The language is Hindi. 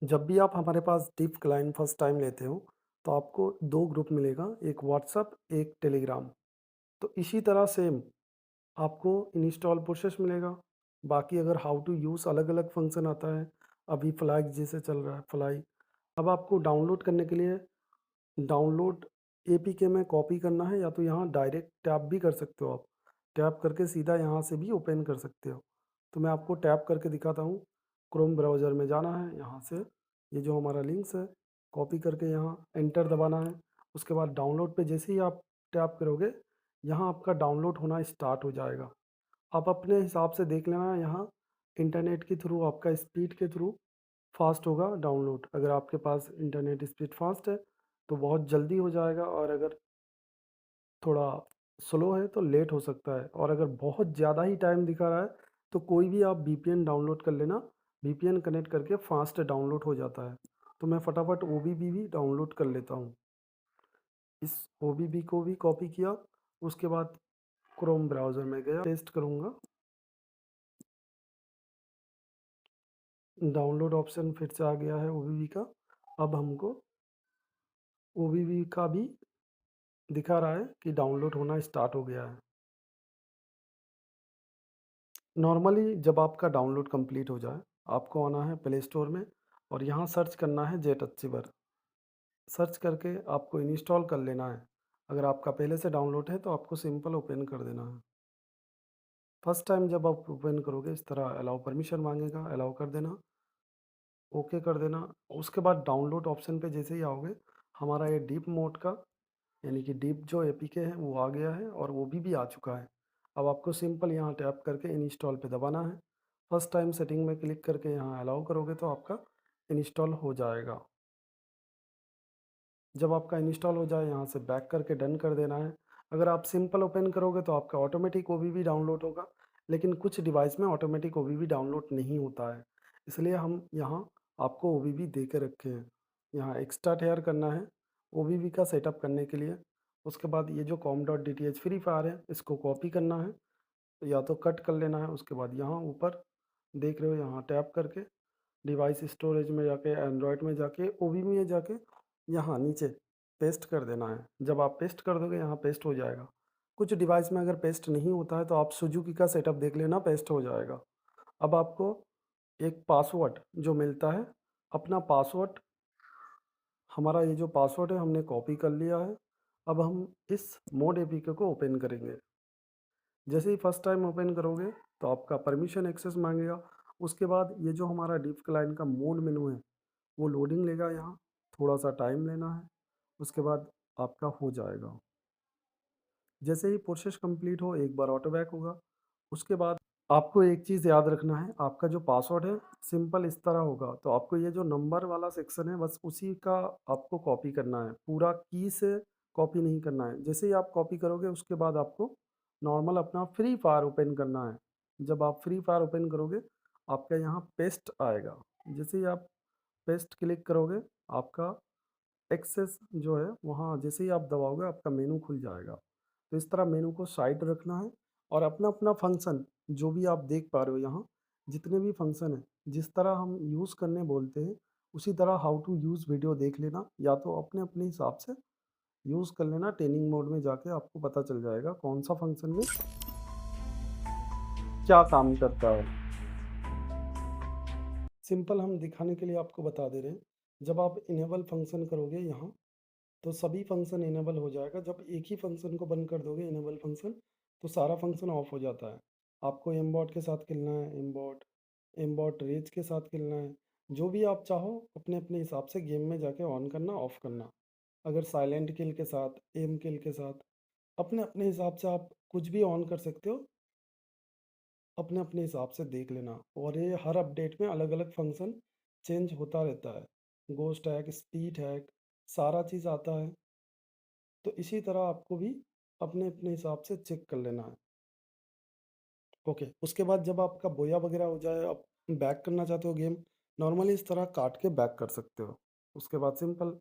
जब भी आप हमारे पास डिव क्लाइंट फर्स्ट टाइम लेते हो, तो आपको 2 ग्रुप मिलेगा, एक व्हाट्सएप, एक टेलीग्राम। तो इसी तरह सेम आपको इंस्टॉल प्रोसेस मिलेगा। बाकी अगर हाउ टू यूज़ अलग-अलग फंक्शन आता है। अभी फ्लैग जैसे चल रहा है फ्लाई। अब आपको डाउनलोड करने के लिए डाउनलोड एपीके में कॉपी करना है, या तो यहाँ डायरेक्ट टैप भी कर सकते हो आप। टैप करके सीधा यहाँ से भी ओपन कर सकते हो। तो मैं आपको टैप करके दिखाता हूँ। क्रोम ब्राउज़र में जाना है, यहाँ से ये जो हमारा लिंक्स है, कॉपी करके यहाँ एंटर दबाना है। उसके बाद डाउनलोड पे जैसे ही आप टैप करोगे, यहाँ आपका डाउनलोड होना स्टार्ट हो जाएगा। आप अपने हिसाब से देख लेना यहाँ, इंटरनेट के थ्रू आपका स्पीड के थ्रू फास्ट होगा डाउनलोड। अगर आपके पास इंटरनेट स्पीड फास्ट है तो बहुत जल्दी हो जाएगा, और अगर थोड़ा स्लो है तो लेट हो सकता है। और अगर बहुत ज़्यादा ही टाइम दिखा रहा है तो कोई भी आप वीपीएन डाउनलोड कर लेना। वीपीएन कनेक्ट करके फास्ट डाउनलोड हो जाता है। तो मैं फटाफट ओबीबी भी डाउनलोड कर लेता हूँ। इस ओबीबी को भी कॉपी किया, उसके बाद क्रोम ब्राउज़र में गया, पेस्ट करूँगा। डाउनलोड ऑप्शन फिर से आ गया है ओबीबी का। अब हमको ओबीबी का भी दिखा रहा है कि डाउनलोड होना स्टार्ट हो गया है। नॉर्मली जब आपका डाउनलोड कंप्लीट हो जाए, आपको आना है प्ले स्टोर में और यहाँ सर्च करना है जेट अचीवर। सर्च करके आपको इंस्टॉल कर लेना है। अगर आपका पहले से डाउनलोड है तो आपको सिंपल ओपन कर देना है। फर्स्ट टाइम जब आप ओपन करोगे इस तरह अलाउ परमिशन मांगेगा, अलाउ कर देना, ओके कर देना। उसके बाद डाउनलोड ऑप्शन पे जैसे ही आओगे, हमारा ये डीप मोड का यानी कि डीप जो एपीके है वो आ गया है और वो भी आ चुका है। अब आपको सिंपल यहाँ टैप करके इंस्टॉल पे दबाना है। फर्स्ट टाइम सेटिंग में क्लिक करके यहाँ अलाउ करोगे तो आपका इंस्टॉल हो जाएगा। जब आपका इंस्टॉल हो जाए, यहाँ से बैक करके डन कर देना है। अगर आप सिंपल ओपन करोगे तो आपका ऑटोमेटिक ओबीबी डाउनलोड होगा, लेकिन कुछ डिवाइस में ऑटोमेटिक ओबीबी डाउनलोड नहीं होता है। इसलिए हम यहाँ आपको ओबीबी दे के रखे हैं। यहाँ एक्स्ट्रा हेयर करना है ओबीबी का सेटअप करने के लिए। उसके बाद ये जो com.dth फ्री फायर है, इसको कॉपी करना है, या तो कट कर लेना है। उसके बाद यहाँ ऊपर देख रहे हो, यहाँ टैप करके डिवाइस स्टोरेज में जाके, एंड्रॉयड में जाके, ओबीबी में जाके यहाँ नीचे पेस्ट कर देना है। जब आप पेस्ट कर दोगे यहाँ पेस्ट हो जाएगा। कुछ डिवाइस में अगर पेस्ट नहीं होता है तो आप सुजुकी का सेटअप देख लेना, पेस्ट हो जाएगा। अब आपको एक पासवर्ड जो मिलता है, अपना पासवर्ड, हमारा ये जो पासवर्ड है हमने कॉपी कर लिया है। अब हम इस मोड एपीके को ओपन करेंगे। जैसे ही फर्स्ट टाइम ओपन करोगे तो आपका परमिशन एक्सेस मांगेगा। उसके बाद ये जो हमारा डिव क्लाइंट का मोड मेनू है वो लोडिंग लेगा, यहाँ थोड़ा सा टाइम लेना है। उसके बाद आपका हो जाएगा। जैसे ही प्रोसेस कंप्लीट हो, एक बार ऑटो बैक होगा। उसके बाद आपको एक चीज़ याद रखना है, आपका जो पासवर्ड है सिंपल इस तरह होगा। तो आपको ये जो नंबर वाला सेक्शन है बस उसी का आपको कॉपी करना है, पूरा की से कॉपी नहीं करना है। जैसे ही आप कॉपी करोगे उसके बाद आपको नॉर्मल अपना फ्री फायर ओपन करना है। जब आप फ्री फायर ओपन करोगे आपका यहाँ पेस्ट आएगा। जैसे ही आप पेस्ट क्लिक करोगे, आपका एक्सेस जो है वहाँ जैसे ही आप दबाओगे आपका मेनू खुल जाएगा। तो इस तरह मेनू को साइड रखना है, और अपना अपना फंक्शन जो भी आप देख पा रहे हो यहाँ, जितने भी फंक्शन हैं जिस तरह हम यूज़ करने बोलते हैं उसी तरह हाउ टू यूज़ वीडियो देख लेना, या तो अपने अपने हिसाब से यूज़ कर लेना। ट्रेनिंग मोड में जाके आपको पता चल जाएगा कौन सा फंक्शन में क्या काम करता है। सिंपल हम दिखाने के लिए आपको बता दे रहे हैं। जब आप इनेबल फंक्शन करोगे यहाँ, तो सभी फंक्शन इनेबल हो जाएगा। जब एक ही फंक्शन को बंद कर दोगे इनेबल फंक्शन, तो सारा फंक्शन ऑफ हो जाता है। आपको एमबॉट के साथ खेलना है, एमबॉट एमबॉट रेज के साथ खेलना है, जो भी आप चाहो अपने अपने हिसाब से गेम में जाके ऑन करना, ऑफ करना। अगर साइलेंट किल के साथ, एम किल के साथ, अपने अपने हिसाब से आप कुछ भी ऑन कर सकते हो। अपने अपने हिसाब से देख लेना। और ये हर अपडेट में अलग अलग फंक्शन चेंज होता रहता है। गोस्ट हैक, स्पीड हैक, सारा चीज़ आता है। तो इसी तरह आपको भी अपने अपने हिसाब से चेक कर लेना है। ओके, उसके बाद जब आपका बोया वगैरह हो जाए, आप बैक करना चाहते हो गेम, नॉर्मली इस तरह काट के बैक कर सकते हो। उसके बाद सिंपल